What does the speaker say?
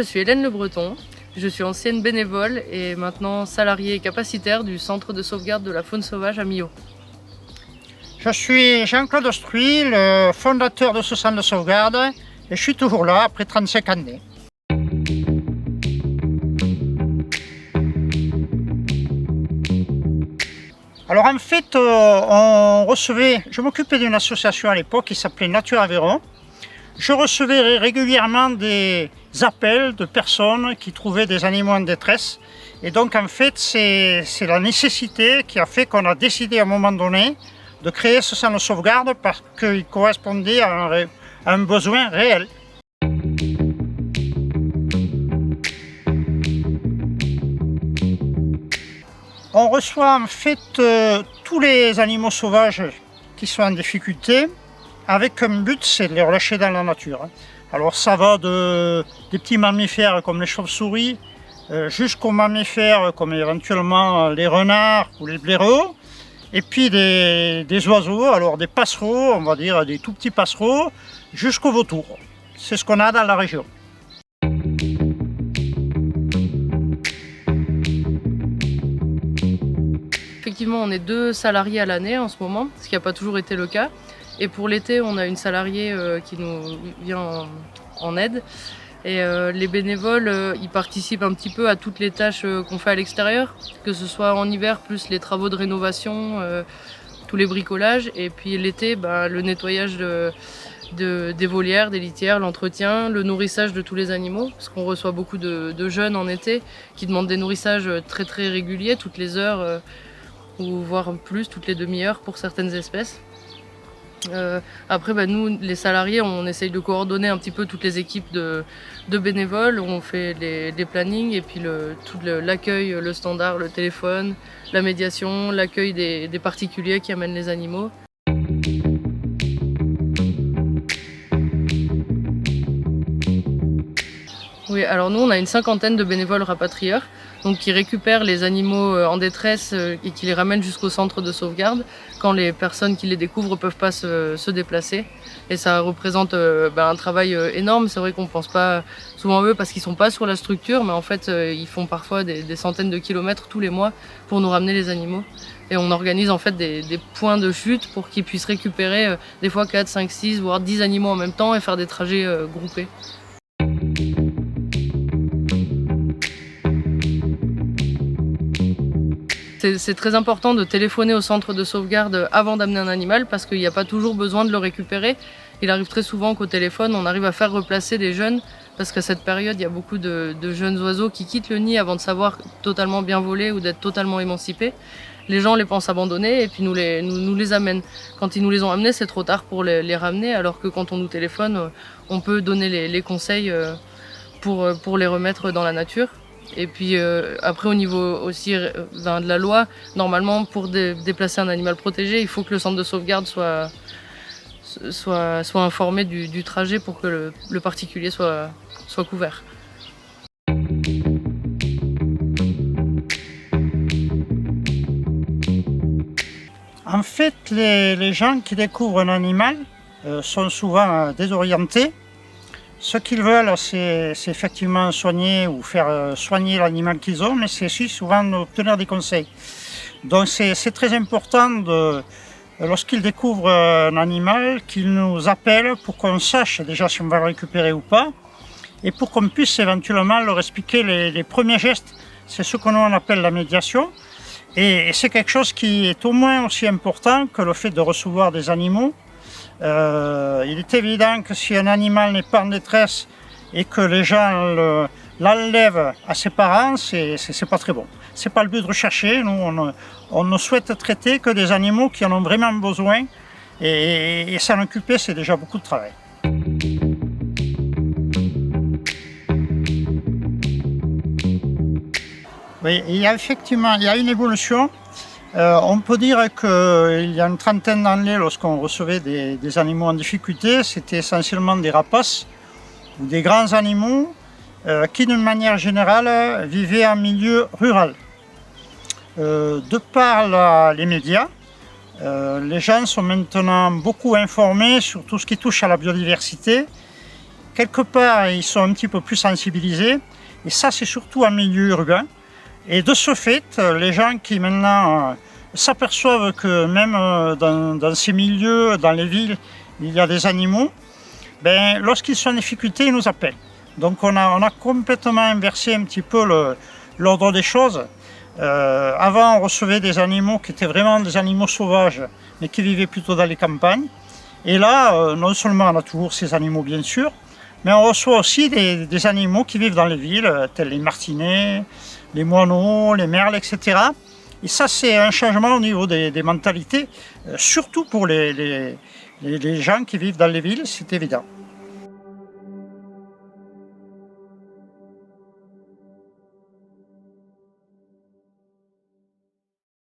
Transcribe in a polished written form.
je suis Hélène Le Breton, je suis ancienne bénévole et maintenant salariée capacitaire du centre de sauvegarde de la faune sauvage à Millau. Je suis Jean-Claude Struy, le fondateur de ce centre de sauvegarde, et je suis toujours là après 35 années. Alors en fait, je m'occupais d'une association à l'époque qui s'appelait Nature Aveyron. Je recevais régulièrement des appels de personnes qui trouvaient des animaux en détresse. Et donc en fait, c'est la nécessité qui a fait qu'on a décidé à un moment donné de créer ce centre de sauvegarde parce qu'il correspondait à un besoin réel. On reçoit en fait tous les animaux sauvages qui sont en difficulté avec un but, c'est de les relâcher dans la nature. Alors ça va des petits mammifères comme les chauves-souris jusqu'aux mammifères comme éventuellement les renards ou les blaireaux. Et puis des oiseaux, alors des passereaux, on va dire des tout petits passereaux, jusqu'aux vautours. C'est ce qu'on a dans la région. Effectivement, on est 2 salariés à l'année en ce moment, ce qui n'a pas toujours été le cas. Et pour l'été, on a une salariée qui nous vient en aide. Et les bénévoles, ils participent un petit peu à toutes les tâches qu'on fait à l'extérieur, que ce soit en hiver, plus les travaux de rénovation, tous les bricolages. Et puis l'été, le nettoyage des volières, des litières, l'entretien, le nourrissage de tous les animaux. Parce qu'on reçoit beaucoup de jeunes en été qui demandent des nourrissages très très réguliers, toutes les heures, ou voire plus, toutes les demi-heures pour certaines espèces. Après, nous, les salariés, on essaye de coordonner un petit peu toutes les équipes de bénévoles. On fait les plannings et puis tout l'accueil, le standard, le téléphone, la médiation, l'accueil des particuliers qui amènent les animaux. Oui, alors nous, on a une 50aine de bénévoles rapatrieurs, donc qui récupèrent les animaux en détresse et qui les ramènent jusqu'au centre de sauvegarde quand les personnes qui les découvrent ne peuvent pas se déplacer. Et ça représente un travail énorme. C'est vrai qu'on ne pense pas souvent à eux parce qu'ils ne sont pas sur la structure, mais en fait, ils font parfois des centaines de kilomètres tous les mois pour nous ramener les animaux. Et on organise en fait des points de chute pour qu'ils puissent récupérer des fois 4, 5, 6, voire 10 animaux en même temps et faire des trajets groupés. C'est très important de téléphoner au centre de sauvegarde avant d'amener un animal parce qu'il n'y a pas toujours besoin de le récupérer. Il arrive très souvent qu'au téléphone, on arrive à faire replacer des jeunes parce qu'à cette période, il y a beaucoup de jeunes oiseaux qui quittent le nid avant de savoir totalement bien voler ou d'être totalement émancipés. Les gens les pensent abandonnés et puis nous les amènent. Quand ils nous les ont amenés, c'est trop tard pour les ramener, alors que quand on nous téléphone, on peut donner les conseils pour les remettre dans la nature. Et puis après, au niveau aussi de la loi, normalement pour déplacer un animal protégé, il faut que le centre de sauvegarde soit informé du trajet pour que le particulier soit couvert. En fait, les gens qui découvrent un animal sont souvent désorientés. Ce qu'ils veulent, c'est effectivement soigner ou faire soigner l'animal qu'ils ont, mais c'est aussi souvent obtenir des conseils. Donc c'est très important, lorsqu'ils découvrent un animal, qu'ils nous appellent pour qu'on sache déjà si on va le récupérer ou pas, et pour qu'on puisse éventuellement leur expliquer les premiers gestes. C'est ce qu'on appelle la médiation, et c'est quelque chose qui est au moins aussi important que le fait de recevoir des animaux. Il est évident que si un animal n'est pas en détresse et que les gens l'enlèvent à ses parents, c'est pas très bon. C'est pas le but de rechercher. Nous, on ne souhaite traiter que des animaux qui en ont vraiment besoin et s'en occuper, c'est déjà beaucoup de travail. Oui, il y a une évolution. On peut dire qu'il y a une trentaine d'années, lorsqu'on recevait des animaux en difficulté, c'était essentiellement des rapaces ou des grands animaux qui, d'une manière générale, vivaient en milieu rural. De par les médias, les gens sont maintenant beaucoup informés sur tout ce qui touche à la biodiversité quelque part, ils sont un petit peu plus sensibilisés. Et ça, c'est surtout en milieu urbain. Et de ce fait, les gens qui maintenant s'aperçoivent que même dans ces milieux, dans les villes, il y a des animaux, ben, lorsqu'ils sont en difficulté, ils nous appellent. Donc on a complètement inversé un petit peu l'ordre des choses. Avant, on recevait des animaux qui étaient vraiment des animaux sauvages, mais qui vivaient plutôt dans les campagnes. Et là, non seulement on a toujours ces animaux, bien sûr, mais on reçoit aussi des animaux qui vivent dans les villes, tels les martinets, les moineaux, les merles, etc. Et ça, c'est un changement au niveau des mentalités, surtout pour les gens qui vivent dans les villes, c'est évident.